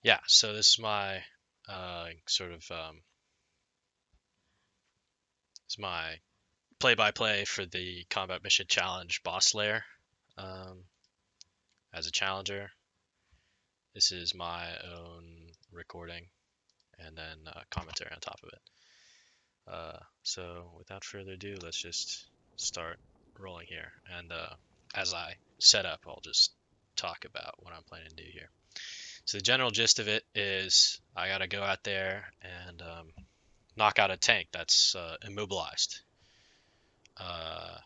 Yeah, so this is my it's my play-by-play for the Combat Mission Challenge boss lair. Um, as a challenger, this is my own recording and then commentary on top of it. So without further ado, let's just start rolling here. And as I set up, I'll just talk about what I'm planning to do here. So the general gist of it is I gotta go out there and knock out a tank that's immobilized. Uh,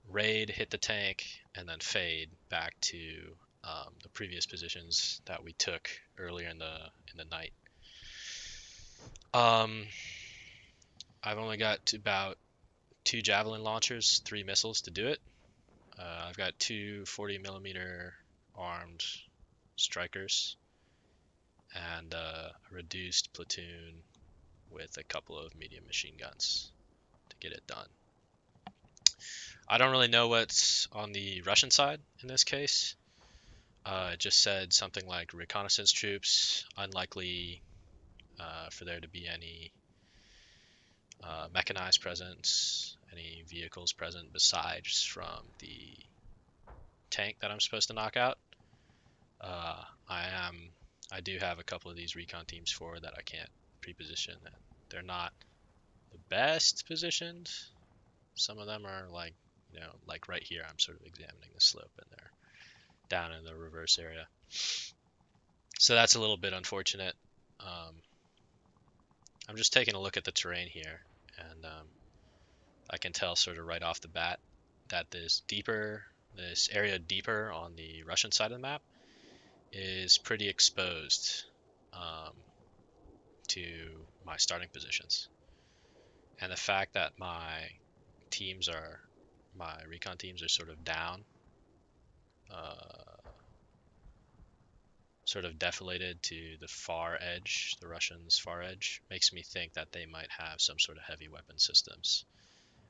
Raid, hit the tank, and then fade back to the previous positions that we took earlier in the night. Um, I've only got about two Javelin launchers, three missiles to do it. I've got two 40 millimeter armed strikers and a reduced platoon with a couple of medium machine guns to get it done. I don't really know what's on the Russian side in this case. It just said something like reconnaissance troops, unlikely for there to be any mechanized presence, any vehicles present besides from the tank that I'm supposed to knock out. Uh, I am. I do have a couple of these recon teams forward that I can't pre-position. They're not the best positioned. Some of them are like, like right here. I'm sort of examining the slope, and they're down in the reverse area. So that's a little bit unfortunate. Um, I'm just taking a look at the terrain here, and I can tell sort of right off the bat that this area deeper on the Russian side of the map is pretty exposed um, to my starting positions. And the fact that my recon teams are sort of down, uh, sort of defilated to the far edge, the Russians' far edge, makes me think that they might have some sort of heavy weapon systems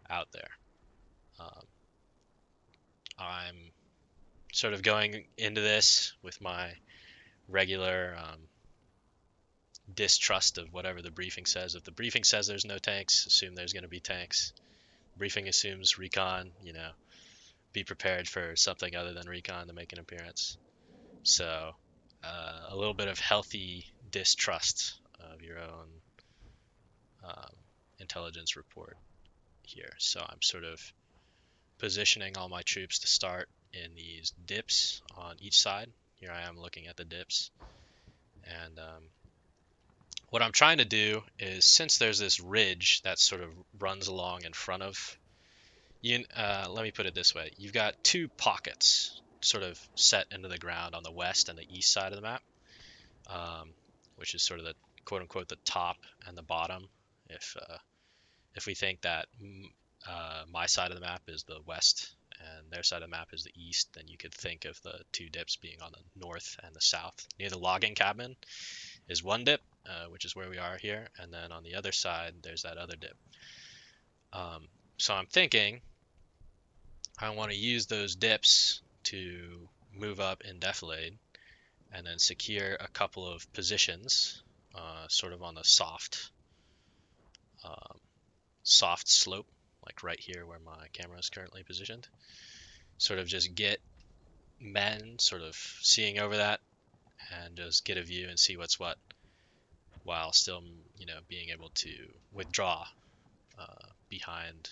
out there. Um, I'm sort of going into this with my regular distrust of whatever the briefing says. If the briefing says there's no tanks, assume there's going to be tanks. Briefing assumes recon, be prepared for something other than recon to make an appearance. So a little bit of healthy distrust of your own um, intelligence report here. So I'm sort of positioning all my troops to start in these dips on each side. Here I am looking at the dips. And what I'm trying to do is, since there's this ridge that sort of runs along in front of you, let me put it this way. You've got two pockets sort of set into the ground on the west and the east side of the map, which is sort of the quote unquote the top and the bottom. If we think that my side of the map is the west and their side of the map is the east, then you could think of the two dips being on the north and the south. Near the logging cabin is one dip, which is where we are here, and then on the other side there's that other dip. So I'm thinking I want to use those dips to move up in defilade and then secure a couple of positions, sort of on the um, soft slope, like right here where my camera is currently positioned. Sort of just get men sort of seeing over that and just get a view and see what's what, while still, being able to withdraw behind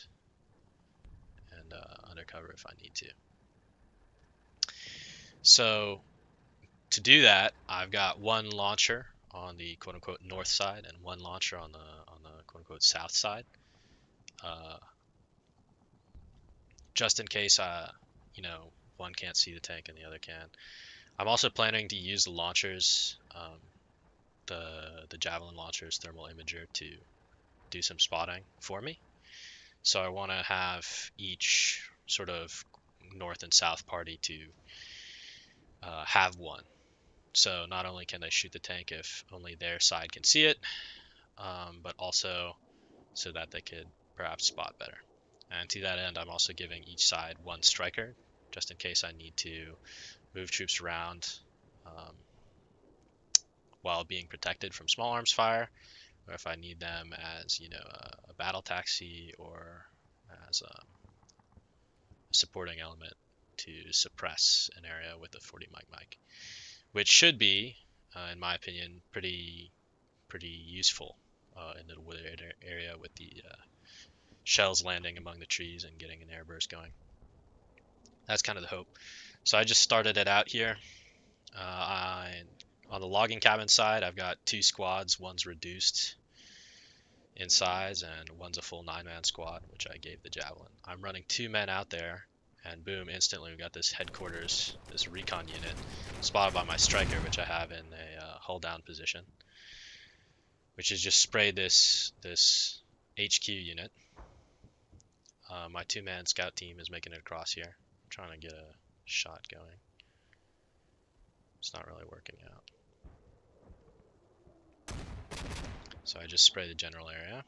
and undercover if I need to. So to do that, I've got one launcher on the quote unquote north side and one launcher on the quote unquote south side. Uh, just in case one can't see the tank and the other can. I'm also planning to use the launchers, the Javelin launchers thermal imager to do some spotting for me. So I want to have each sort of north and south party to have one. So not only can they shoot the tank if only their side can see it, but also so that they could perhaps spot better. And to that end, I'm also giving each side one striker, just in case I need to move troops around while being protected from small arms fire, or if I need them as, you know, a battle taxi or as a supporting element to suppress an area with a 40 mic, which should be, in my opinion, pretty useful in the wooded area with the shells landing among the trees and getting an airburst going. That's kind of the hope. So I just started it out here. On the logging cabin side, I've got 2 squads. One's reduced in size and one's a full 9-man squad, which I gave the Javelin. I'm running 2 men out there, and boom, instantly we got this headquarters, this recon unit spotted by my Stryker, which I have in a hull down position, which has just sprayed this HQ unit. My 2-man scout team is making it across here. I'm trying to get a shot going. It's not really working out. So I just spray the general area.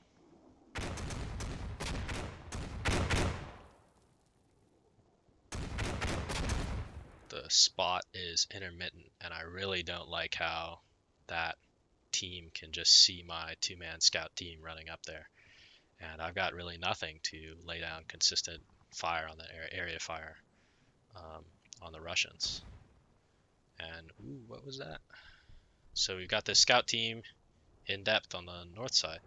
The spot is intermittent, and I really don't like how that team can just see my 2-man scout team running up there. And I've got really nothing to lay down consistent fire on the area fire on the Russians. And ooh, what was that? So we've got this scout team in depth on the north side,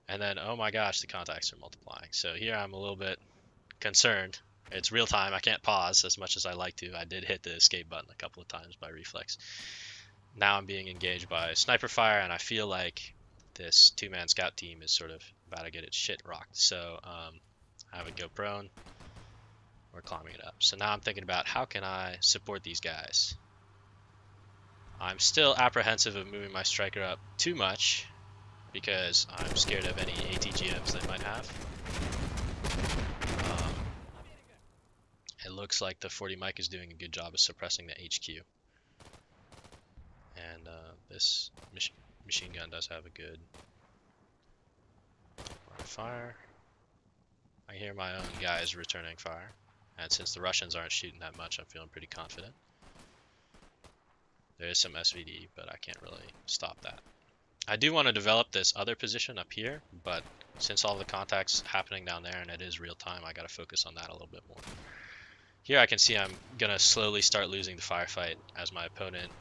and then oh my gosh, the contacts are multiplying. So here I'm a little bit concerned. It's real time. I can't pause as much as I like to. I did hit the escape button a couple of times by reflex. Now I'm being engaged by sniper fire, and I feel like this 2-man scout team is sort of about to get its shit rocked. So I have it go prone. We're climbing it up. So now I'm thinking about how can I support these guys. I'm still apprehensive of moving my Stryker up too much because I'm scared of any ATGMs they might have. It looks like the 40 mic is doing a good job of suppressing the HQ. And this machine gun does have a good fire. I hear my own guys returning fire. And since the Russians aren't shooting that much, I'm feeling pretty confident. There is some SVD, but I can't really stop that. I do want to develop this other position up here, but since all the contact's happening down there and it is real time, I got to focus on that a little bit more. Here I can see I'm going to slowly start losing the firefight as my opponent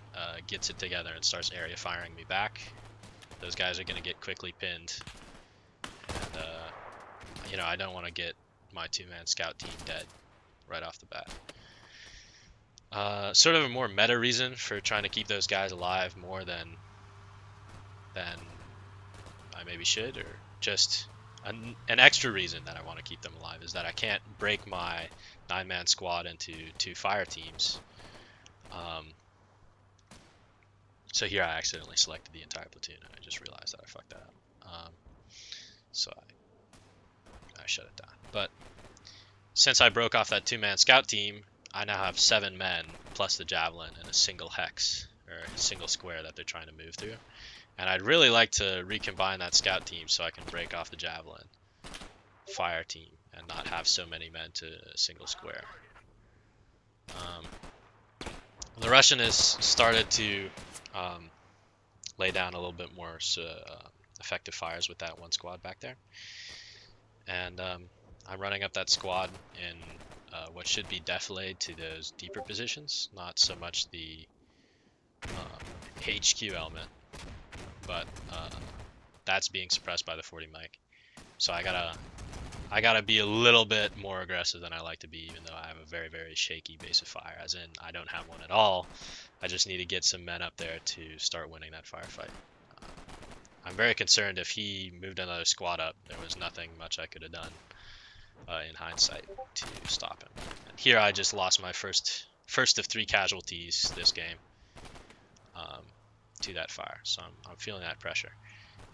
gets it together and starts area firing me back. Those guys are going to get quickly pinned. And, you know, I don't want to get my 2-man scout team dead right off the bat. Sort of a more meta reason for trying to keep those guys alive more than I maybe should, or just an extra reason that I want to keep them alive is that I can't break my 9-man squad into 2 fire teams. So here I accidentally selected the entire platoon, and I just realized that I fucked that up. So I shut it down. But since I broke off that 2-man scout team, I now have 7 men plus the Javelin in a single hex, or a single square that they're trying to move through. And I'd really like to recombine that scout team so I can break off the Javelin fire team and not have so many men to a single square. The Russian has started to lay down a little bit more effective fires with that 1 squad back there. And I'm running up that squad in what should be defilade to those deeper positions, not so much the HQ element, but that's being suppressed by the 40 mic. So I gotta be a little bit more aggressive than I like to be, even though I have a very, very shaky base of fire, as in I don't have one at all. I just need to get some men up there to start winning that firefight. I'm very concerned if he moved another squad up, there was nothing much I could have done in hindsight to stop him. And here I just lost my first of 3 casualties this game to that fire, so I'm feeling that pressure.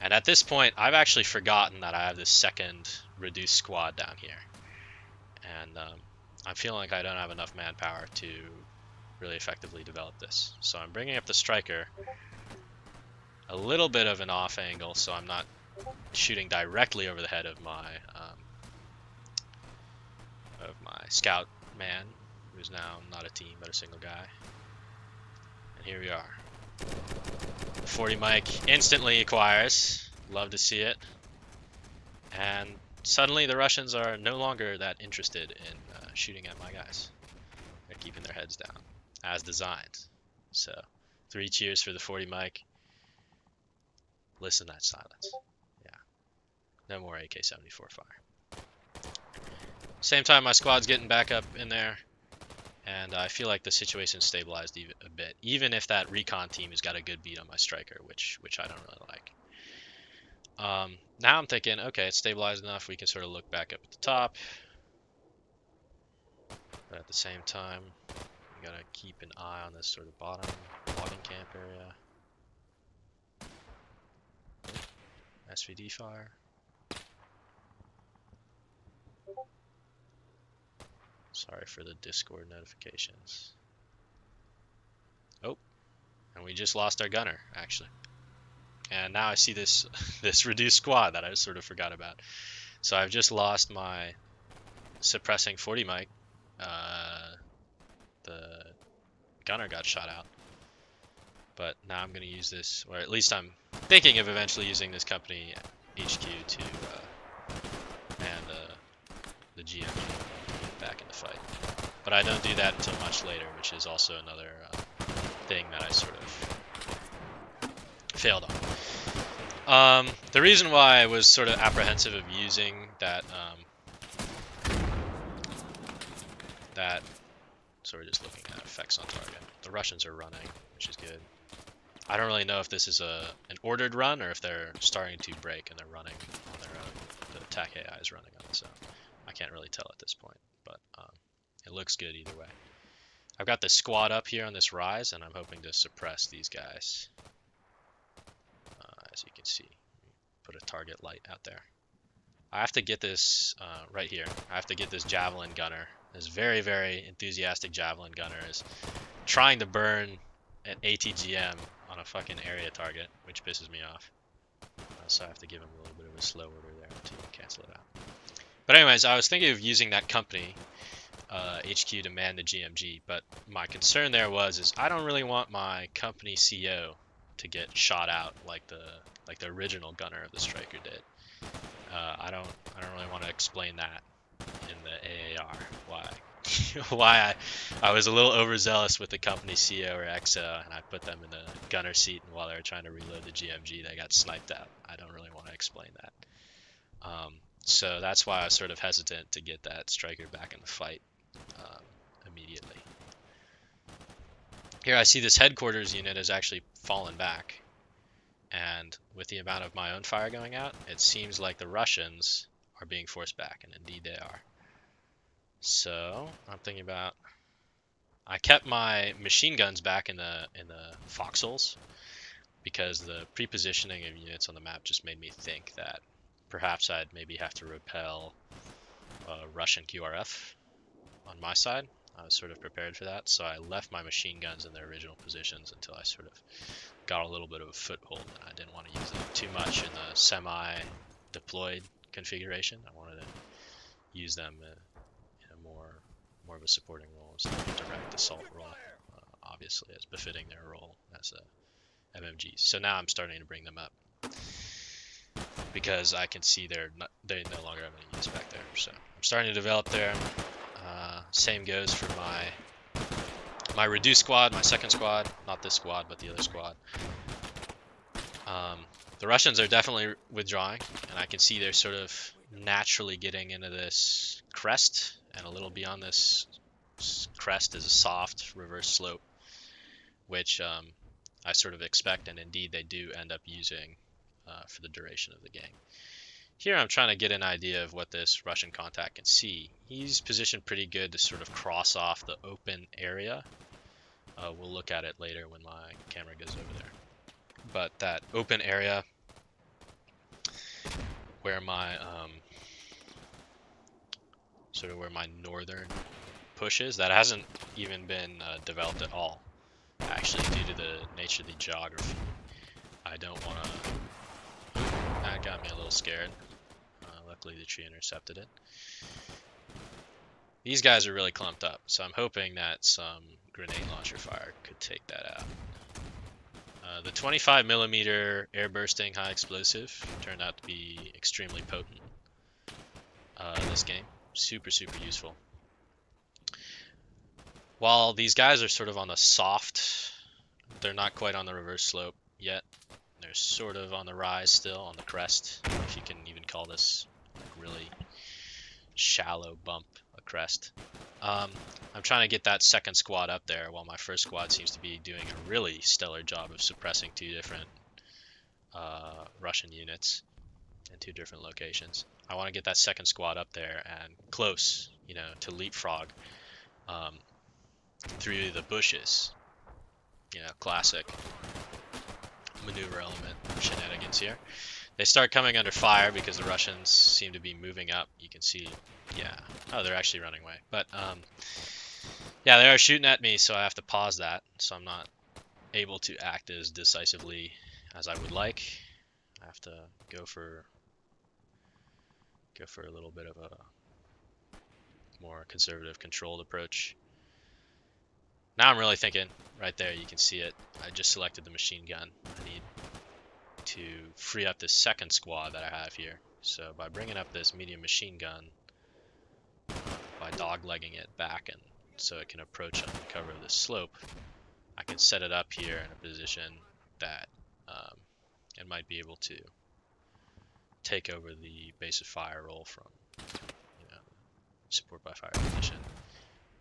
And at this point, I've actually forgotten that I have this second reduced squad down here. And I'm feeling like I don't have enough manpower to really effectively develop this. So I'm bringing up the Stryker, a little bit of an off angle, so I'm not shooting directly over the head of my scout man, who's now not a team but a single guy. And here we are. 40 mic instantly acquires. Love to see it. And suddenly the Russians are no longer that interested in shooting at my guys. They're keeping their heads down, as designed. So, 3 cheers for the 40 mic. Listen to that silence. Yeah. No more AK-74 fire. Same time, my squad's getting back up in there. And I feel like the situation's stabilized even a bit. Even if that recon team has got a good beat on my Stryker, which I don't really like. Now I'm thinking, okay, it's stabilized enough. We can sort of look back up at the top. But at the same time, we gotta keep an eye on this sort of bottom logging camp area. SVD fire. Sorry for the Discord notifications. Oh, and we just lost our gunner, actually. And now I see this this reduced squad that I sort of forgot about. So I've just lost my suppressing 40 mic. The gunner got shot out. But now I'm going to use this, or at least I'm thinking of eventually using this company HQ to man the GM back in the fight. But I don't do that until much later, which is also another thing that I sort of failed on. The reason why I was sort of apprehensive of using that sorry, just looking at effects on target. The Russians are running, which is good. I don't really know if this is an ordered run or if they're starting to break and they're running on their own. The attack AI is running on its own. I can't really tell at this point, but it looks good either way. I've got the squad up here on this rise, and I'm hoping to suppress these guys. As you can see, put a target light out there. I have to get this right here. I have to get this Javelin gunner. This very, very enthusiastic Javelin gunner is trying to burn an ATGM on a fucking area target, which pisses me off. So I have to give him a little bit of a slow order there to cancel it out. But anyways, I was thinking of using that company HQ to man the GMG, but my concern there is I don't really want my company CO to get shot out like the original gunner of the Stryker did. I don't really want to explain that in the AAR why I was a little overzealous with the company CO or XO, and I put them in the gunner seat, and while they were trying to reload the GMG, they got sniped out. I don't really want to explain that. So that's why I was sort of hesitant to get that Stryker back in the fight immediately. Here I see this headquarters unit has actually fallen back, and with the amount of my own fire going out, it seems like the Russians are being forced back, and indeed they are. So I'm thinking about, I kept my machine guns back in the foxholes because the pre-positioning of units on the map just made me think that perhaps I'd maybe have to repel Russian QRF on my side. I was sort of prepared for that, so I left my machine guns in their original positions until I sort of got a little bit of a foothold, and I didn't want to use them too much in the semi-deployed configuration. I wanted to use them in a more of a supporting role instead of a direct assault role, obviously, as befitting their role as a MMGs. So now I'm starting to bring them up because I can see they no longer have any use back there. So I'm starting to develop there. Same goes for my reduced squad, my second squad, not this squad, but the other squad. The Russians are definitely withdrawing, and I can see they're sort of naturally getting into this crest, and a little beyond this crest is a soft reverse slope, which I sort of expect, and indeed they do end up using for the duration of the game. Here I'm trying to get an idea of what this Russian contact can see. He's positioned pretty good to sort of cross off the open area. We'll look at it later when my camera goes over there. But that open area where my where my northern push is, that hasn't even been developed at all. Actually, due to the nature of the geography, I don't want to. That got me a little scared. Luckily, the tree intercepted it. These guys are really clumped up, so I'm hoping that some grenade launcher fire could take that out. The 25mm air bursting high explosive turned out to be extremely potent this game. Super useful. While these guys are sort of on the soft, they're not quite on the reverse slope yet. They're sort of on the rise still, on the crest, if you can even call this like really shallow bump a crest. I'm trying to get that second squad up there while my first squad seems to be doing a really stellar job of suppressing two different Russian units in two different locations. I want to get that second squad up there and close, you know, to leapfrog through the bushes. You know, classic maneuver element shenanigans here. They start coming under fire because the Russians seem to be moving up. You can see, yeah. Oh, they're actually running away. But, yeah, they are shooting at me, so I have to pause that. So I'm not able to act as decisively as I would like. I have to go for a little bit of a more conservative, controlled approach. Now I'm really thinking, right there, you can see it. I just selected the machine gun. I need to free up this second squad that I have here. So by bringing up this medium machine gun, by doglegging it back and so it can approach on the cover of this slope, I can set it up here in a position that it might be able to take over the base of fire role from, you know, support by fire position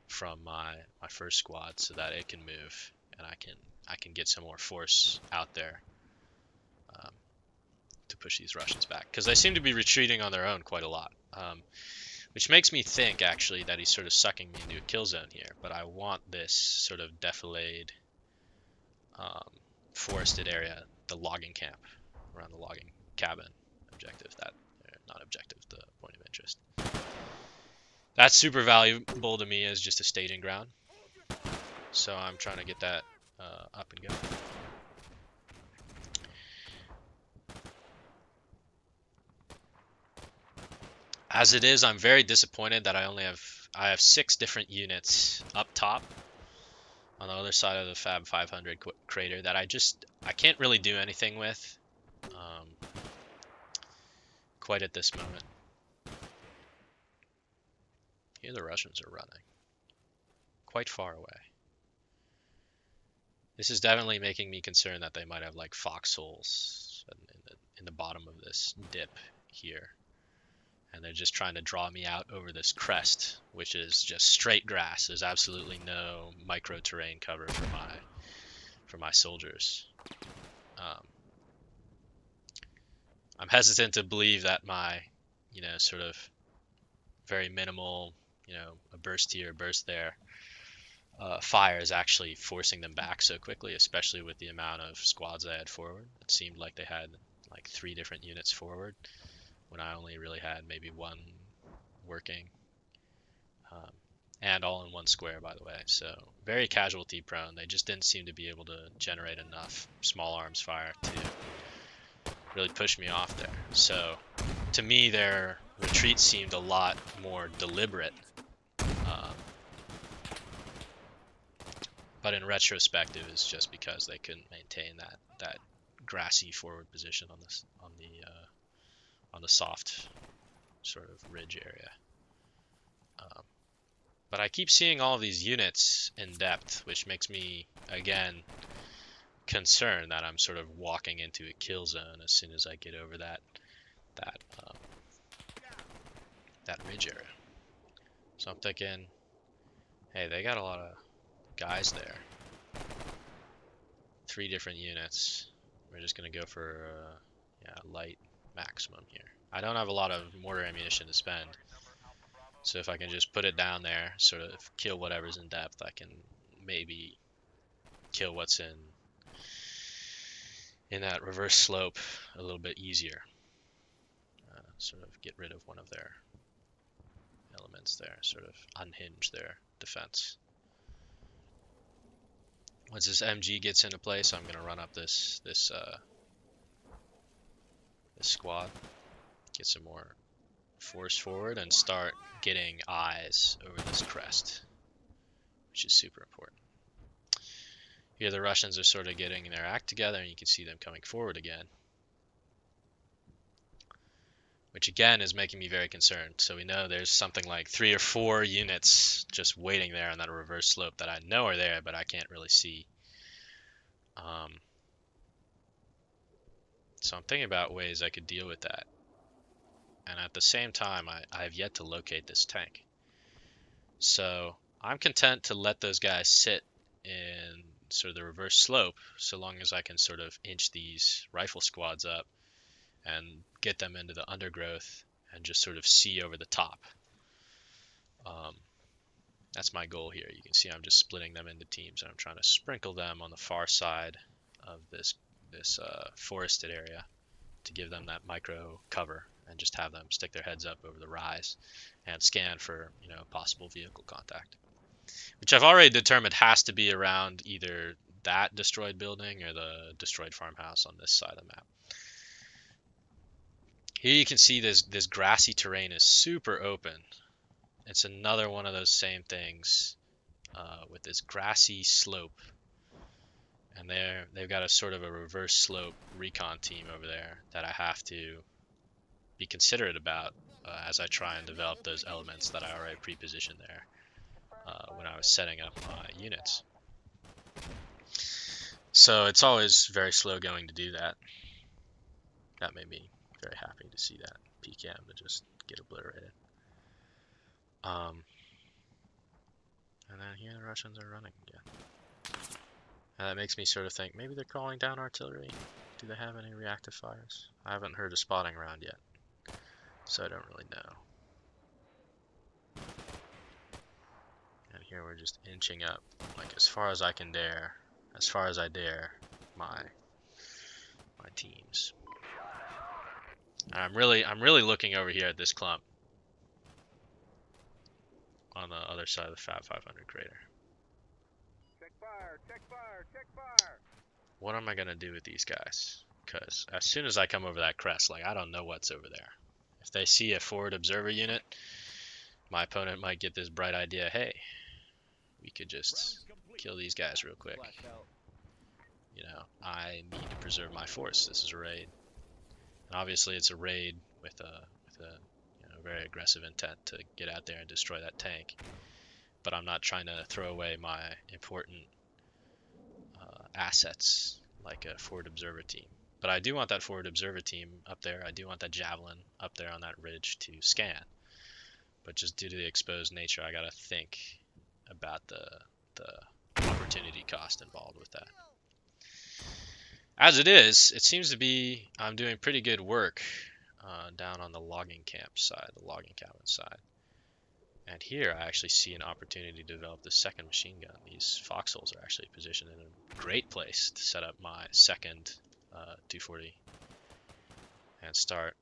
from my first squad, so that it can move and I can get some more force out there to push these Russians back, because they seem to be retreating on their own quite a lot, which makes me think actually that he's sort of sucking me into a kill zone here. But I want this sort of defilade forested area, the logging camp around the logging cabin objective, that not objective, the point of interest. That's super valuable to me as just a staging ground, so I'm trying to get that up and going. As it is, I'm very disappointed that I have 6 different units up top on the other side of the Fab 500 crater that I can't really do anything with quite at this moment. Here the Russians are running quite far away. This is definitely making me concerned that they might have like foxholes in the bottom of this dip here. And they're just trying to draw me out over this crest, which is just straight grass. There's absolutely no micro terrain cover for my soldiers. I'm hesitant to believe that my, you know, sort of very minimal, you know, a burst here, a burst there, fire is actually forcing them back so quickly, especially with the amount of squads I had forward. It seemed like they had like 3 different units forward, when I only really had maybe 1 working, and all in 1 square, by the way. So very casualty prone. They just didn't seem to be able to generate enough small arms fire to really push me off there. So to me, their retreat seemed a lot more deliberate. But in retrospect, it was just because they couldn't maintain that grassy forward position on the soft sort of ridge area. But I keep seeing all of these units in depth, which makes me, again, concerned that I'm sort of walking into a kill zone as soon as I get over that ridge area. So I'm thinking, hey, they got a lot of guys there. 3 different units. We're just going to go for light maximum here. I don't have a lot of mortar ammunition to spend, so if I can just put it down there, sort of kill whatever's in depth, I can maybe kill what's in that reverse slope a little bit easier. Sort of get rid of one of their elements there, sort of unhinge their defense. Once this MG gets into place, I'm going to run up this squad, get some more force forward, and start getting eyes over this crest, which is super important. Here the Russians are sort of getting their act together, and you can see them coming forward again. Which again is making me very concerned. So we know there's something like 3 or 4 units just waiting there on that reverse slope that I know are there, but I can't really see. So I'm thinking about ways I could deal with that. And at the same time, I have yet to locate this tank. So I'm content to let those guys sit in sort of the reverse slope, so long as I can sort of inch these rifle squads up and get them into the undergrowth and just sort of see over the top. That's my goal here. You can see I'm just splitting them into teams, and I'm trying to sprinkle them on the far side of this forested area to give them that micro cover and just have them stick their heads up over the rise and scan for, you know, possible vehicle contact, which I've already determined has to be around either that destroyed building or the destroyed farmhouse on this side of the map. Here you can see this grassy terrain is super open. It's another one of those same things with this grassy slope, and they've got a sort of a reverse slope recon team over there that I have to be considerate about as I try and develop those elements that I already pre-positioned there when I was setting up my units. So it's always very slow going to do that. That made me very happy to see that PCAM to just get obliterated. And then here the Russians are running again. And that makes me sort of think, maybe they're calling down artillery. Do they have any reactive fires? I haven't heard a spotting round yet, so I don't really know. And here we're just inching up, like as far as I can dare, as far as I dare, my teams. And I'm really looking over here at this clump on the other side of the Fab 500 crater. Check fire, check fire, check fire. What am I gonna do with these guys? Because as soon as I come over that crest, like, I don't know what's over there. If they see a forward observer unit, my opponent might get this bright idea, hey, we could just kill these guys real quick. You know, I need to preserve my force. This is a raid. And obviously it's a raid with a you know, very aggressive intent to get out there and destroy that tank. But I'm not trying to throw away my important assets like a forward observer team. But I do want that forward observer team up there. I do want that Javelin up there on that ridge to scan. But just due to the exposed nature, I gotta think about the opportunity cost involved with that. As it is, it seems to be I'm doing pretty good work down on the logging camp side, the logging cabin side. And here I actually see an opportunity to develop the second machine gun. These foxholes are actually positioned in a great place to set up my second 240 and start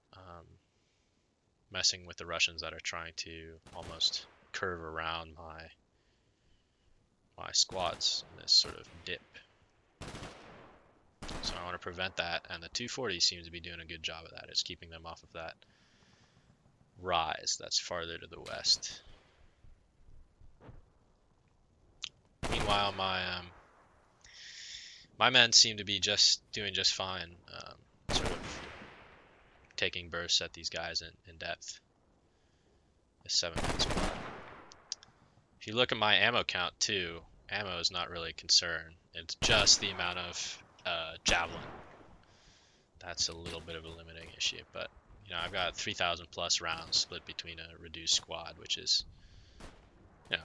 messing with the Russians that are trying to almost curve around my squads in this sort of dip. So I want to prevent that, and the 240 seems to be doing a good job of that. It's keeping them off of that rise that's farther to the west. Meanwhile, my men seem to be doing just fine, sort of taking bursts at these guys in depth. The 7-man squad. If you look at my ammo count too, ammo is not really a concern. It's just the amount of Javelin. That's a little bit of a limiting issue, but you know, I've got 3,000 plus rounds split between a reduced squad, which is, you know,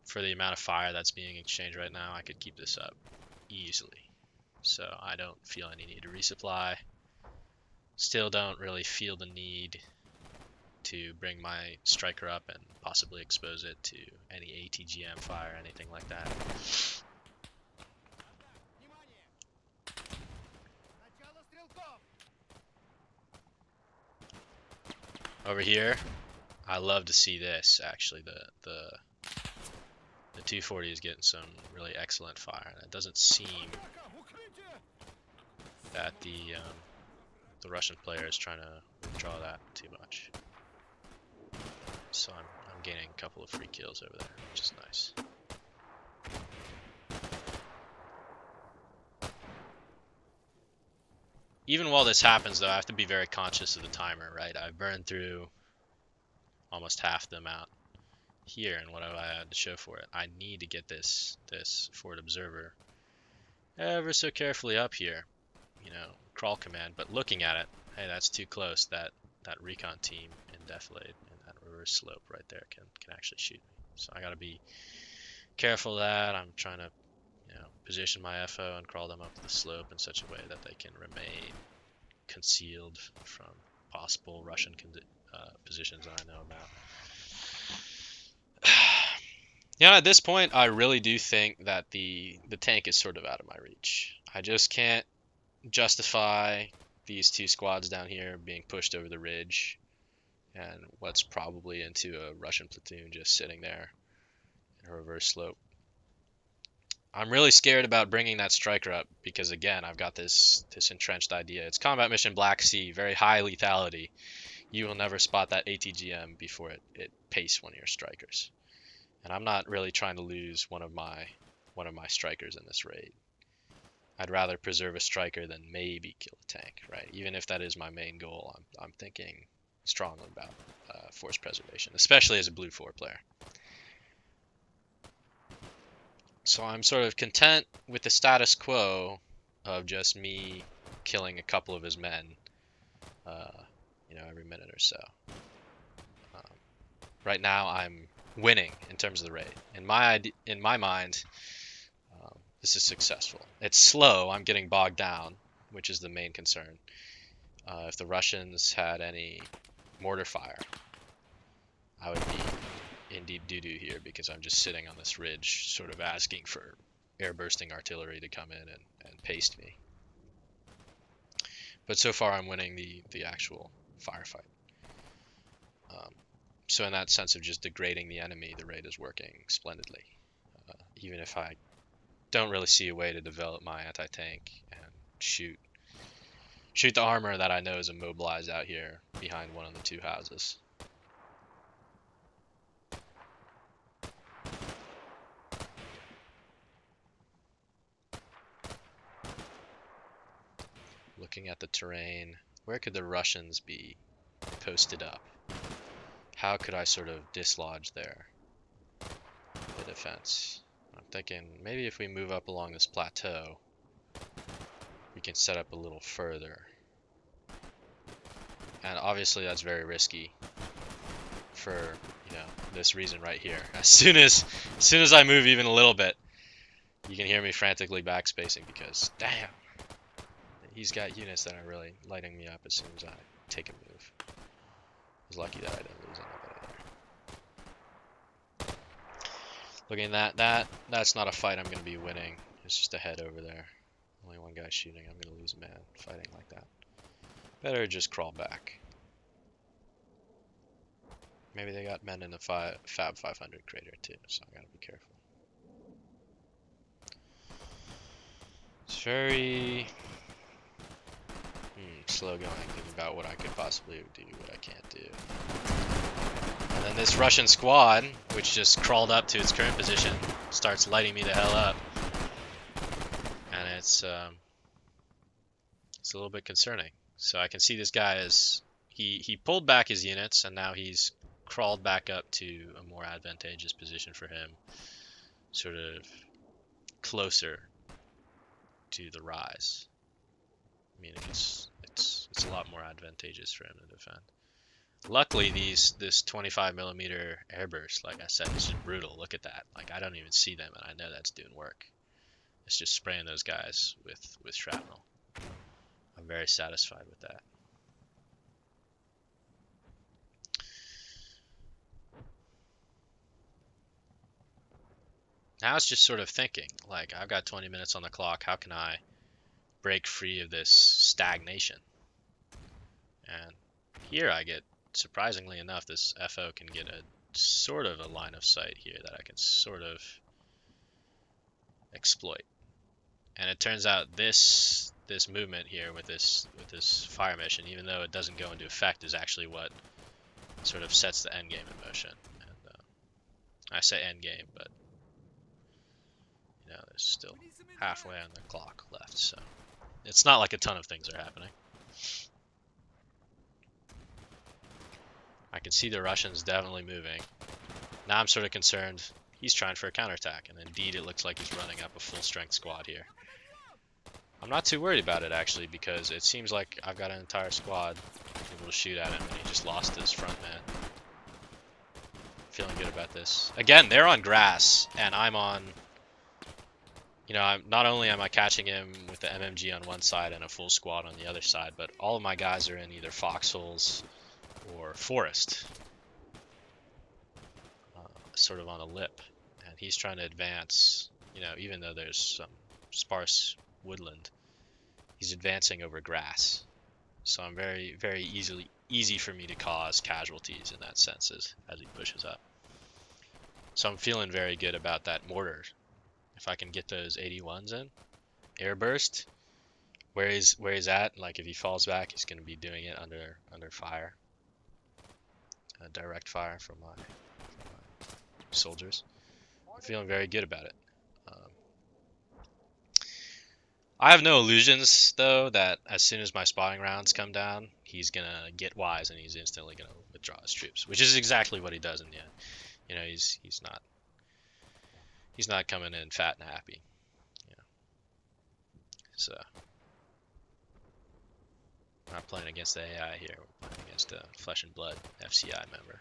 for the amount of fire that's being exchanged right now, I could keep this up easily. So I don't feel any need to resupply. Still don't really feel the need to bring my Stryker up and possibly expose it to any ATGM fire, anything like that. Over here, I love to see this. Actually, the 240 is getting some really excellent fire, and it doesn't seem that the Russian player is trying to withdraw that too much. So I'm gaining a couple of free kills over there, which is nice. even while this happens, though, I have to be very conscious of the timer, right? I've burned through almost half the amount here, and what have I had to show for it? I need to get this forward observer ever so carefully up here, you know, crawl command, but looking at it, hey, that's too close. That recon team in defilade and that reverse slope right there can actually shoot me. So I gotta be careful of that. I'm trying to, you know, position my FO and crawl them up the slope in such a way that they can remain concealed from possible Russian positions that I know about. Yeah, at this point, I really do think that the tank is sort of out of my reach. I just can't justify these two squads down here being pushed over the ridge and what's probably into a Russian platoon just sitting there in a reverse slope. I'm really scared about bringing that Stryker up because, again, I've got this entrenched idea. It's combat mission Black Sea, very high lethality. You will never spot that ATGM before it pastes one of your Strykers. And I'm not really trying to lose one of my Strykers in this raid. I'd rather preserve a Stryker than maybe kill a tank, right? Even if that is my main goal, I'm thinking strongly about force preservation, especially as a blue 4 player. So I'm sort of content with the status quo of just me killing a couple of his men, you know, every minute or so. Right now, I'm winning in terms of the raid. In my mind, this is successful. It's slow. I'm getting bogged down, which is the main concern. If the Russians had any mortar fire, I would be in deep doo-doo here because I'm just sitting on this ridge, sort of asking for air bursting artillery to come in and paste me. But so far, I'm winning the actual firefight. So in that sense of just degrading the enemy, the raid is working splendidly. Even if I don't really see a way to develop my anti-tank and shoot the armor that I know is immobilized out here behind one of the two houses. Looking at the terrain, where could the Russians be posted up? How could I sort of dislodge the defense? I'm thinking maybe if we move up along this plateau, we can set up a little further. And obviously that's very risky for, you know, this reason right here. As soon as I move even a little bit, you can hear me frantically backspacing because, damn, he's got units that are really lighting me up as soon as I take a move. I was lucky that I didn't lose anybody there. Looking at that's not a fight I'm going to be winning. It's just a head over there. Only one guy shooting. I'm going to lose a man fighting like that. Better just crawl back. Maybe they got men in the Fab 500 crater too, so I gotta be careful. It's very slow going, thinking about what I could possibly do, what I can't do. And then this Russian squad, which just crawled up to its current position, starts lighting me the hell up. And it's a little bit concerning. So I can see this guy is he pulled back his units and now he's crawled back up to a more advantageous position for him, sort of closer to the rise. Meaning it's a lot more advantageous for him to defend. Luckily, this 25mm airburst, like I said, is just brutal. Look at that. Like, I don't even see them, and I know that's doing work. It's just spraying those guys with shrapnel. I'm very satisfied with that. Now it's just sort of thinking, like, I've got 20 minutes on the clock. How can I break free of this stagnation? And here I get, surprisingly enough, this FO can get a sort of a line of sight here that I can sort of exploit. And it turns out this movement here with this fire mission, even though it doesn't go into effect, is actually what sort of sets the end game in motion. And I say end game, but you know, there's still halfway on the clock left, so it's not like a ton of things are happening. I can see the Russians definitely moving. Now I'm sort of concerned he's trying for a counterattack, and indeed it looks like he's running up a full-strength squad here. I'm not too worried about it, actually, because it seems like I've got an entire squad able to shoot at him, and he just lost his front man. Feeling good about this. Again, they're on grass, and I'm on... You know, not only am I catching him with the MMG on one side and a full squad on the other side, but all of my guys are in either foxholes or forest. Sort of on a lip. And he's trying to advance, you know, even though there's some sparse woodland. He's advancing over grass. So I'm very easy for me to cause casualties in that sense as he pushes up. So I'm feeling very good about that mortar. If I can get those 81s in, airburst, where he's at, like if he falls back, he's going to be doing it under fire, direct fire from my soldiers. I'm feeling very good about it. I have no illusions though that as soon as my spotting rounds come down, he's gonna get wise and he's instantly gonna withdraw his troops, which is exactly what he does in the end. You know, he's not coming in fat and happy. You know. So we're not playing against the AI here. We're playing against a flesh and blood FCI member.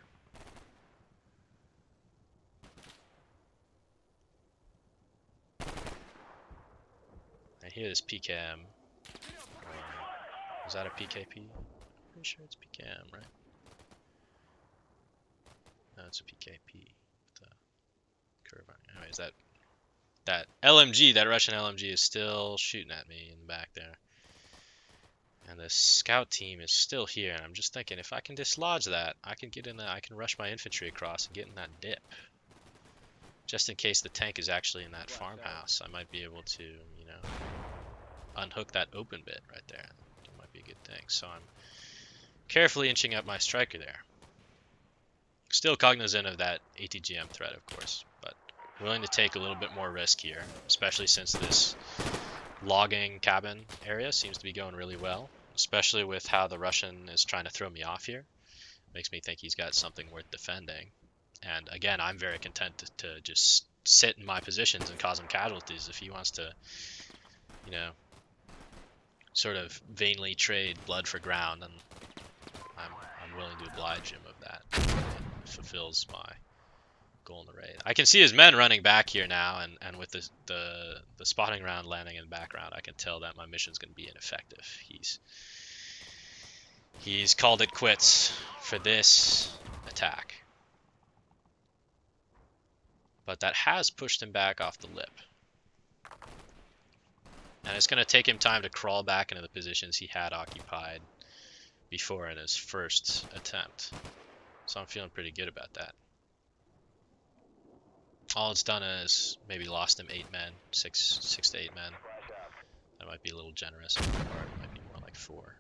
I hear this PKM. Is that a PKP? Pretty sure it's PKM, right? No, it's a PKP. With the curve on. Anyways, that LMG, that Russian LMG, is still shooting at me in the back there. And the scout team is still here, and I'm just thinking if I can dislodge that, I can get in that. I can rush my infantry across and get in that dip. Just in case the tank is actually in that farmhouse, I might be able to, you know, unhook that open bit right there. That might be a good thing. So I'm carefully inching up my striker there. Still cognizant of that ATGM threat, of course, but willing to take a little bit more risk here, especially since this logging cabin area seems to be going really well, especially with how the Russian is trying to throw me off here. Makes me think he's got something worth defending. And again, I'm very content to just sit in my positions and cause him casualties. If he wants to, you know, sort of vainly trade blood for ground, then I'm willing to oblige him of that. It fulfills my goal in the raid. I can see his men running back here now, and with the spotting round landing in the background, I can tell that my mission's going to be ineffective. He's called it quits for this attack. But that has pushed him back off the lip. And it's going to take him time to crawl back into the positions he had occupied before in his first attempt. So I'm feeling pretty good about that. All it's done is maybe lost him 8 men, 6 to 8 men. That might be a little generous on my part. It might be more like 4.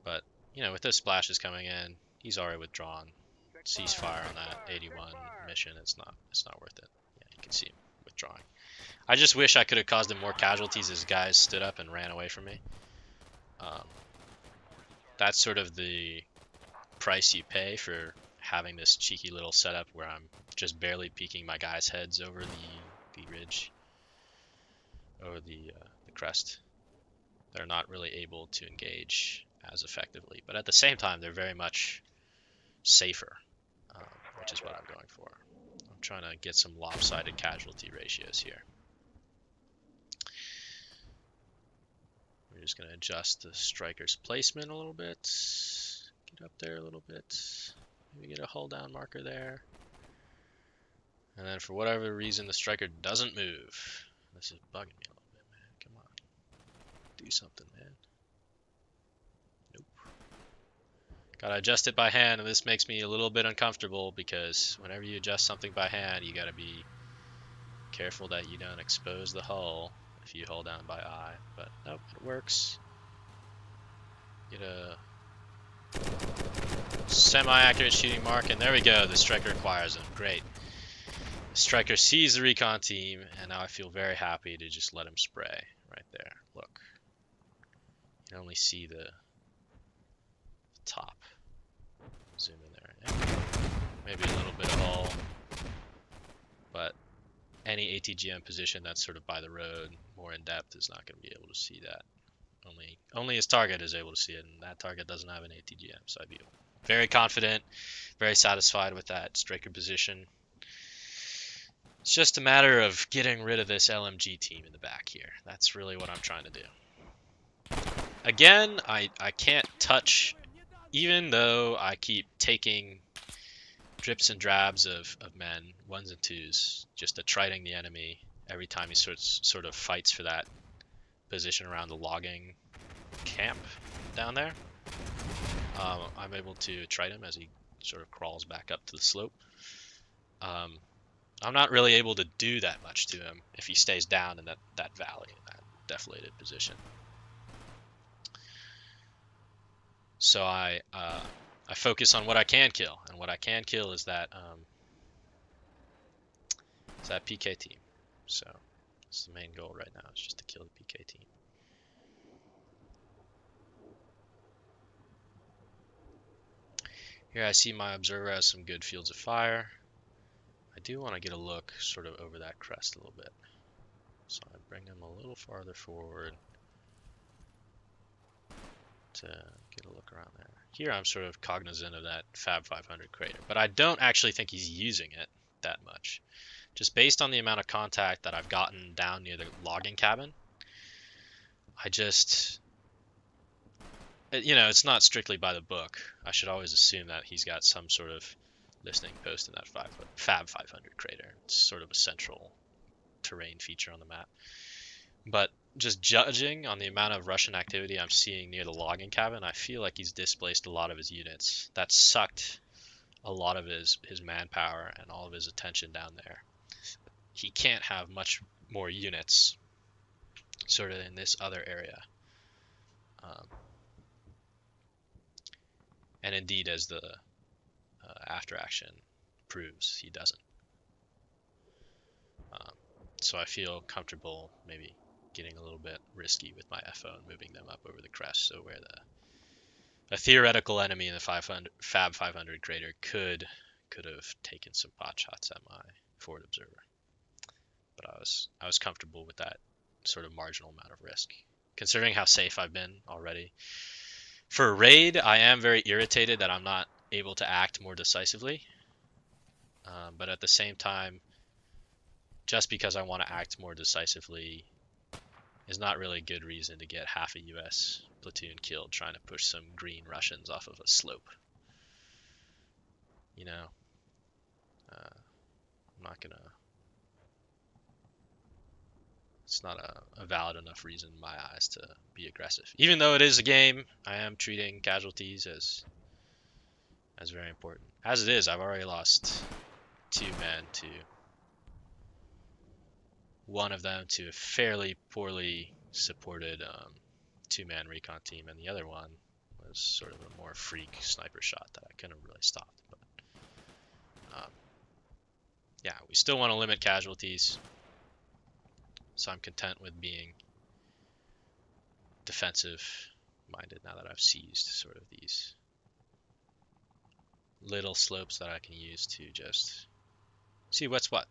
But, you know, with those splashes coming in, he's already withdrawn. Ceasefire on that 81 mission, it's not worth it. Yeah, you can see him withdrawing. I just wish I could have caused him more casualties as guys stood up and ran away from me. That's sort of the price you pay for having this cheeky little setup where I'm just barely peeking my guys' heads over the ridge, over the crest. They're not really able to engage as effectively, but at the same time, they're very much safer, which is what I'm going for. I'm trying to get some lopsided casualty ratios here. We're just going to adjust the striker's placement a little bit. Get up there a little bit. Maybe get a hull down marker there. And then for whatever reason, the striker doesn't move. This is bugging me a little bit, man. Come on. Do something, man. Nope. Gotta adjust it by hand, and this makes me a little bit uncomfortable because whenever you adjust something by hand, you gotta be careful that you don't expose the hull if you hold down by eye. But nope, it works. Get a semi-accurate shooting mark, and there we go. The striker acquires him. Great. The striker sees the recon team, and now I feel very happy to just let him spray right there. Look. You can only see the top. Zoom in there maybe a little bit of hull, but any ATGM position that's sort of by the road, more in depth, is not going to be able to see that. Only his target is able to see it, and that target doesn't have an ATGM, so I'd be very confident, very satisfied with that Stryker position. It's just a matter of getting rid of this LMG team in the back here. That's really what I'm trying to do. Again, I can't touch, even though I keep taking drips and drabs of men, ones and twos, just attriting the enemy every time he sort of fights for that position around the logging camp down there. I'm able to attrite him as he sort of crawls back up to the slope. I'm not really able to do that much to him if he stays down in that valley, in that deflated position. So I focus on what I can kill, and what I can kill is that PK team. So that's the main goal right now, is just to kill the PK team. Here I see my observer has some good fields of fire. I do want to get a look sort of over that crest a little bit. So I bring him a little farther forward to get a look around there. Here I'm sort of cognizant of that Fab 500 crater, but I don't actually think he's using it that much. Just based on the amount of contact that I've gotten down near the logging cabin, it's not strictly by the book. I should always assume that he's got some sort of listening post in that Fab 500 crater. It's sort of a central terrain feature on the map. But just judging on the amount of Russian activity I'm seeing near the logging cabin, I feel like he's displaced a lot of his units. That sucked a lot of his manpower and all of his attention down there. He can't have much more units sort of in this other area. And indeed, as the after action proves, he doesn't. So I feel comfortable maybe getting a little bit risky with my FO and moving them up over the crest, so where a theoretical enemy in the Fab 500 crater could have taken some pot shots at my forward observer. But I was comfortable with that sort of marginal amount of risk, considering how safe I've been already. For a raid, I am very irritated that I'm not able to act more decisively. But at the same time, just because I want to act more decisively is not really a good reason to get half a US platoon killed trying to push some green Russians off of a slope. I'm not gonna... It's not a valid enough reason in my eyes to be aggressive. Even though it is a game, I am treating casualties as very important. As it is, I've already lost 2 men to... one of them to a fairly poorly supported 2-man recon team, and the other one was sort of a more freak sniper shot that I couldn't have really stopped. But yeah, we still want to limit casualties, so I'm content with being defensive minded now that I've seized sort of these little slopes that I can use to just see what's what.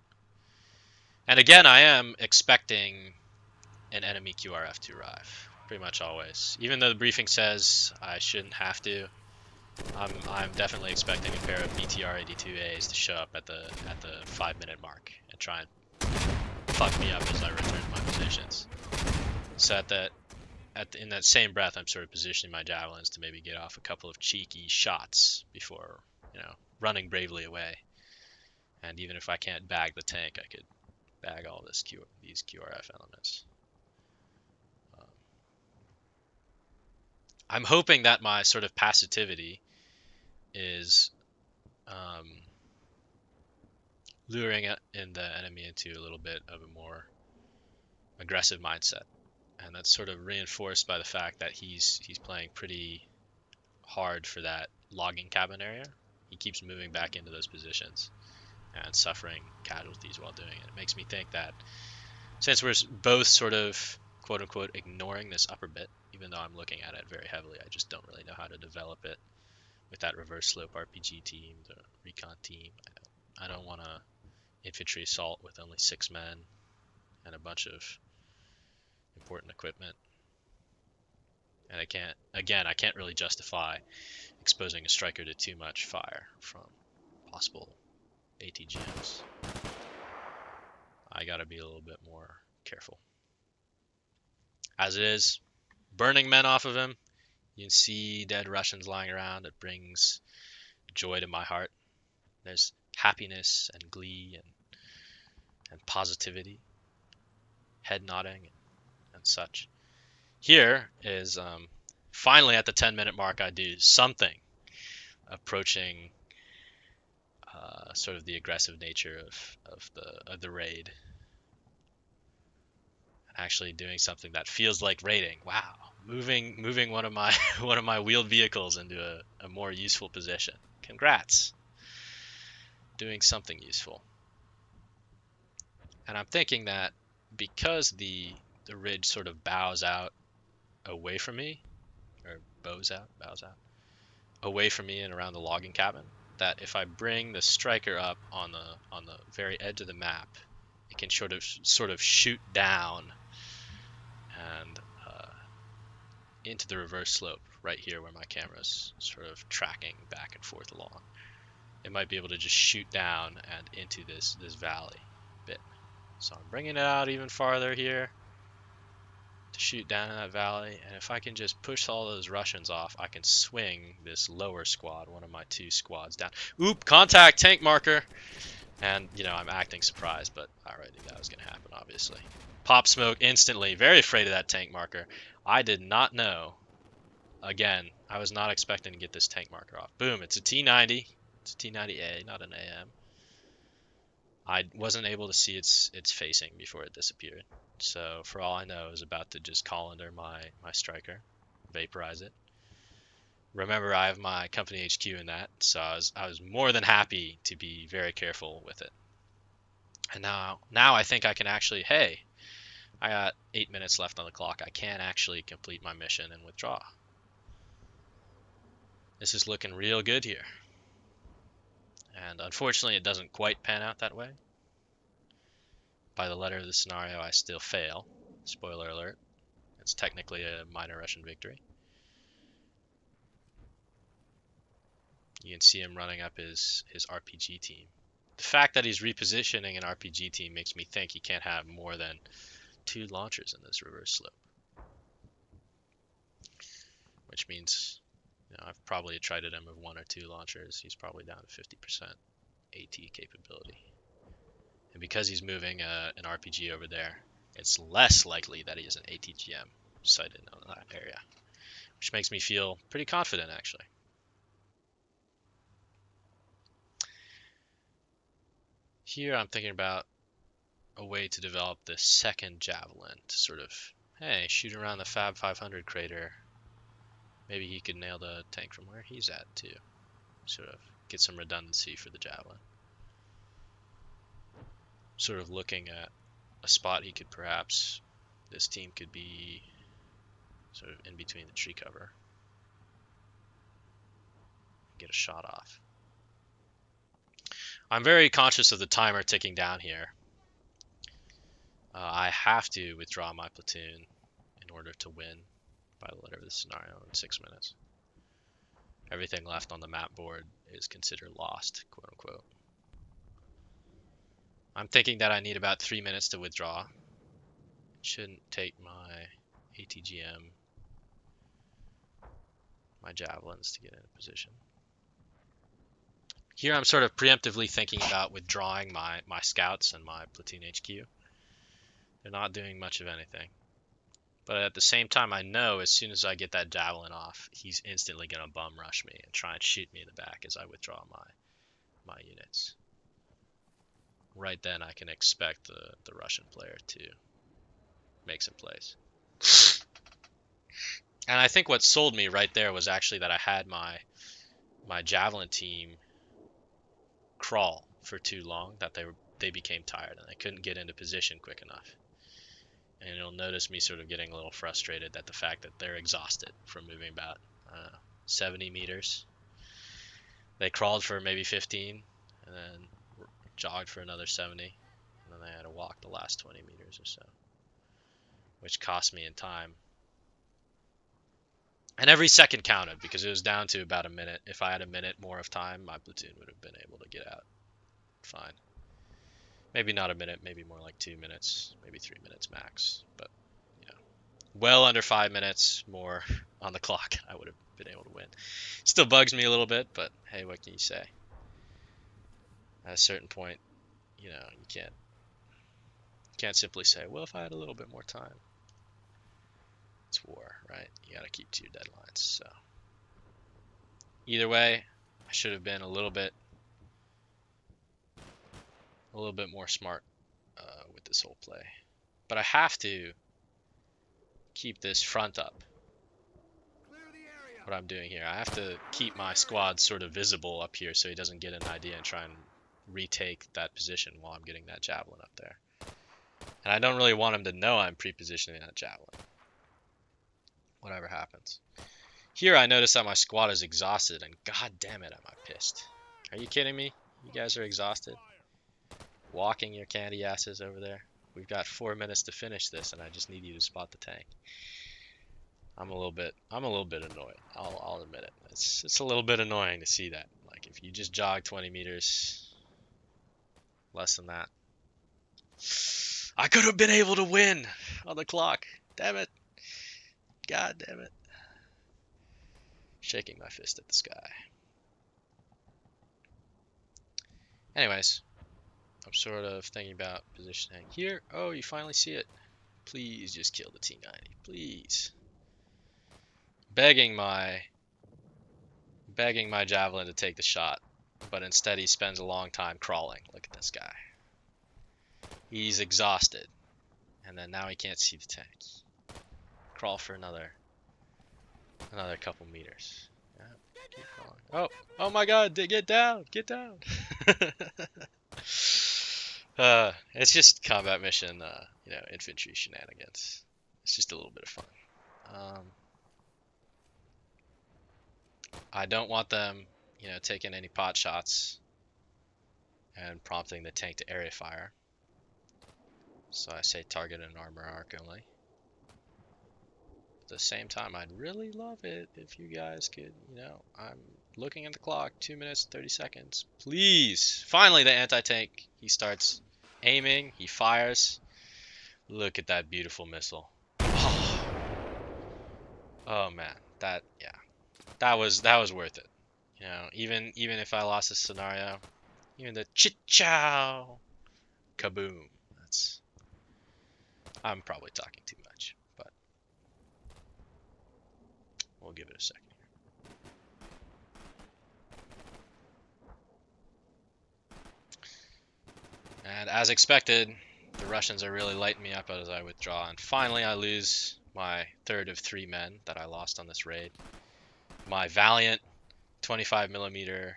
And again, I am expecting an enemy QRF to arrive, pretty much always. Even though the briefing says I shouldn't have to, I'm definitely expecting a pair of BTR-82As to show up at the 5-minute mark and try and fuck me up as I return to my positions. So in that same breath, I'm sort of positioning my javelins to maybe get off a couple of cheeky shots before, running bravely away. And even if I can't bag the tank, I could bag all these QRF elements. I'm hoping that my sort of passivity is luring in the enemy into a little bit of a more aggressive mindset, and that's sort of reinforced by the fact that he's playing pretty hard for that logging cabin area. He keeps moving back into those positions and suffering casualties while doing it. It makes me think that since we're both sort of quote-unquote ignoring this upper bit, even though I'm looking at it very heavily, I just don't really know how to develop it with that reverse slope RPG team, the recon team. I don't want a infantry assault with only 6 men and a bunch of important equipment. And I can't really justify exposing a Stryker to too much fire from possible ATGMs. I gotta be a little bit more careful. As it is, burning men off of him. You can see dead Russians lying around. It brings joy to my heart. There's happiness and glee and positivity, head nodding and such. Here is finally at the 10-minute mark, I do something approaching sort of the aggressive nature of the raid. Actually doing something that feels like raiding. Wow, moving one of my one of my wheeled vehicles into a more useful position. Congrats, doing something useful. And I'm thinking that because the ridge sort of bows out away from me, or bows out away from me and around the logging cabin, that if I bring the Stryker up on the very edge of the map, it can sort of shoot down and into the reverse slope right here where my camera's sort of tracking back and forth along. It might be able to just shoot down and into this valley bit. So I'm bringing it out even farther here to shoot down in that valley, and if I can just push all those Russians off, I can swing this lower squad, one of my 2 squads down. Oop, contact, tank marker! And, you know, I'm acting surprised, but I already knew that was going to happen, obviously. Pop smoke instantly. Very afraid of that tank marker. I did not know. Again, I was not expecting to get this tank marker off. Boom, it's a T90. It's a T90A, not an AM. I wasn't able to see its facing before it disappeared. So for all I know, I was about to just call under my Stryker, vaporize it. Remember, I have my company HQ in that, so I was more than happy to be very careful with it. And now I think I can actually, hey, I got 8 minutes left on the clock. I can actually complete my mission and withdraw. This is looking real good here. And unfortunately, it doesn't quite pan out that way. By the letter of the scenario, I still fail. Spoiler alert. It's technically a minor Russian victory. You can see him running up his RPG team. The fact that he's repositioning an RPG team makes me think he can't have more than 2 launchers in this reverse slope. Which means, you know, I've probably attrited him of 1 or 2 launchers. He's probably down to 50% AT capability. And because he's moving an RPG over there, it's less likely that he is an ATGM sighted on that area. Which makes me feel pretty confident, actually. Here I'm thinking about a way to develop the second Javelin to sort of, hey, shoot around the Fab 500 crater. Maybe he could nail the tank from where he's at too. Sort of get some redundancy for the Javelin. Sort of looking at a spot he could perhaps, this team could be sort of in between the tree cover. Get a shot off. I'm very conscious of the timer ticking down here. I have to withdraw my platoon in order to win by the letter of the scenario in 6 minutes. Everything left on the map board is considered lost, quote unquote. I'm thinking that I need about 3 minutes to withdraw. It shouldn't take my ATGM, my Javelins to get into position. Here I'm sort of preemptively thinking about withdrawing my scouts and my platoon HQ. They're not doing much of anything. But at the same time, I know as soon as I get that Javelin off, he's instantly going to bum rush me and try and shoot me in the back as I withdraw my units. Right then, I can expect the Russian player to make some plays. And I think what sold me right there was actually that I had my Javelin team crawl for too long, that they became tired and they couldn't get into position quick enough. And you'll notice me sort of getting a little frustrated at the fact that they're exhausted from moving about 70 meters. They crawled for maybe 15 and then jogged for another 70. And then they had to walk the last 20 meters or so, which cost me in time. And every second counted because it was down to about a minute. If I had a minute more of time, my platoon would have been able to get out fine. Maybe not a minute, maybe more like 2 minutes, maybe 3 minutes max. But yeah, well under 5 minutes more on the clock, I would have been able to win. Still bugs me a little bit, but hey, what can you say? At a certain point, you know, you can't simply say, well, if I had a little bit more time. It's war, right? You got to keep to your deadlines. So either way, I should have been a little bit more smart with this whole play. But I have to keep this front up. What I'm doing here, I have to keep my squad sort of visible up here so he doesn't get an idea and try and retake that position while I'm getting that javelin up there. And I don't really want him to know I'm pre-positioning that javelin. Whatever happens. Here I notice that my squad is exhausted, and god damn it, am I pissed. Are you kidding me? You guys are exhausted? Walking your candy asses over there? We've got 4 minutes to finish this, and I just need you to spot the tank. I'm a little bit annoyed. I'll admit it. It's a little bit annoying to see that. Like, if you just jog 20 meters, less than that, I could have been able to win on the clock. Damn it. God damn it. Shaking my fist at the sky. Anyways, I'm sort of thinking about positioning here. Oh, you finally see it. Please just kill the T-90. Please. Begging my javelin to take the shot, but instead he spends a long time crawling. Look at this guy. He's exhausted, and then now he can't see the tank. Crawl for another couple meters. Yeah, keep crawling. Oh my God! Get down! Get down! It's just combat mission, infantry shenanigans. It's just a little bit of fun. I don't want them, taking any pot shots and prompting the tank to area fire. So I say target and armor arc only. At the same time, I'd really love it if you guys could, I'm looking at the clock, 2 minutes, 30 seconds. Please! Finally, the anti-tank, he starts aiming, he fires. Look at that beautiful missile. Oh man, that was worth it. Even if I lost this scenario, even the chit-chow, kaboom. I'm probably talking too much, but we'll give it a second here. And as expected, the Russians are really lighting me up as I withdraw, and finally I lose my third of 3 men that I lost on this raid. My valiant 25mm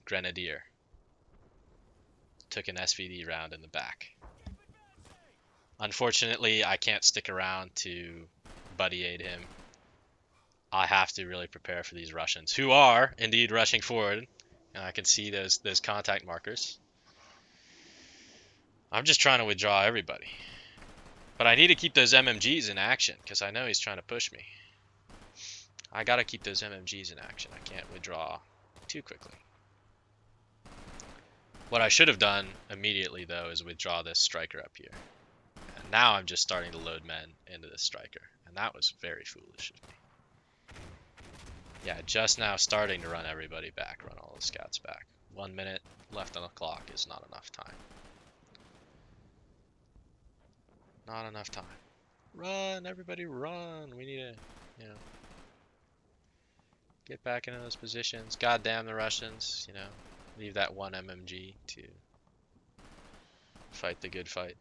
grenadier took an SVD round in the back. Unfortunately, I can't stick around to buddy aid him. I have to really prepare for these Russians, who are indeed rushing forward, and I can see those contact markers. I'm just trying to withdraw everybody. But I need to keep those MMGs in action, because I know he's trying to push me. I gotta keep those MMGs in action. I can't withdraw too quickly. What I should have done immediately, though, is withdraw this Stryker up here. And now I'm just starting to load men into this Stryker. And that was very foolish of me. Yeah, just now starting to run everybody back, run all the scouts back. 1 minute left on the clock is not enough time. Not enough time. Run, everybody run. We need to, get back into those positions. God damn the Russians, leave that 1 MMG to fight the good fight.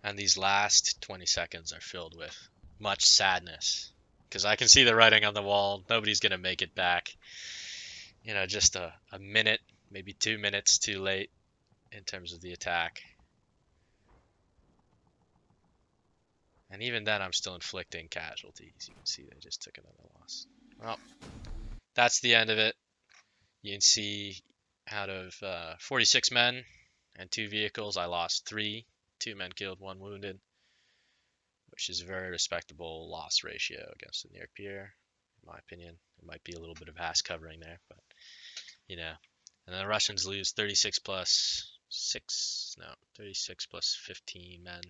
And these last 20 seconds are filled with much sadness. Because I can see the writing on the wall. Nobody's going to make it back. You know, just a minute, maybe 2 minutes too late in terms of the attack. And even then, I'm still inflicting casualties. You can see they just took another loss. Well, that's the end of it. You can see out of 46 men and 2 vehicles, I lost 3. 2 men killed, 1 wounded, which is a very respectable loss ratio against a near peer, in my opinion. It might be a little bit of ass covering there, but you know. And the Russians lose 36 plus 6, no, 36 plus 15 men.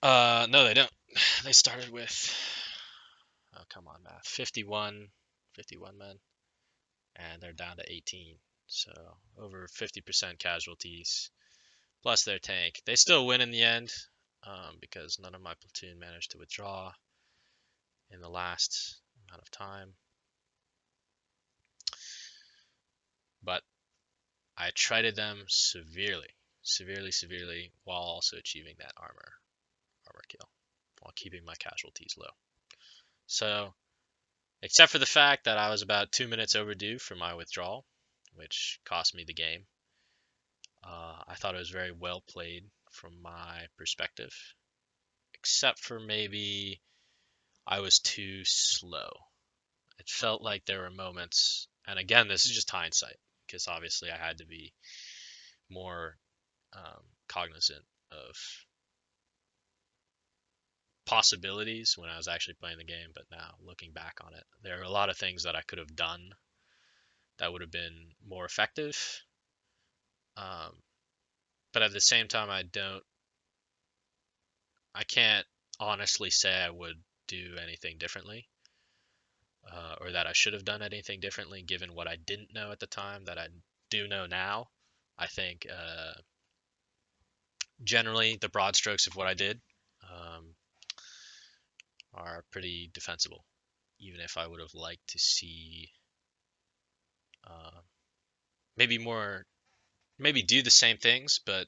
No, they don't. They started with, oh, come on, math, 51 men, and they're down to 18. So over 50% casualties, plus their tank. They still win in the end, because none of my platoon managed to withdraw in the last amount of time. But I treated them severely, while also achieving that armor kill, while keeping my casualties low. So, except for the fact that I was about 2 minutes overdue for my withdrawal, which cost me the game, I thought it was very well played from my perspective, except for maybe I was too slow. It felt like there were moments, and again, this is just hindsight, because obviously I had to be more cognizant of possibilities when I was actually playing the game, but now looking back on it, there are a lot of things that I could have done that would have been more effective. But at the same time, I can't honestly say I would do anything differently, or that I should have done anything differently given what I didn't know at the time that I do know now. I think generally the broad strokes of what I did um, are pretty defensible, even if I would have liked to see uh, maybe more, maybe do the same things, but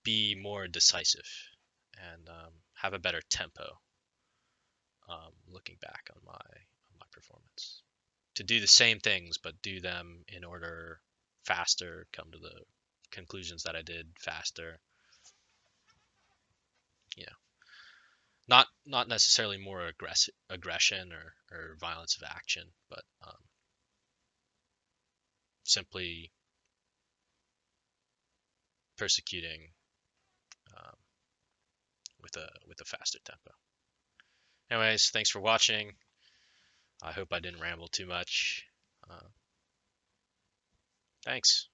be more decisive and have a better tempo. Looking back on my performance, to do the same things but do them in order faster, come to the conclusions that I did faster. You know, not necessarily more aggression or violence of action, but simply persecuting um, with a faster tempo. Anyways, thanks for watching. I hope I didn't ramble too much. Uh, Thanks.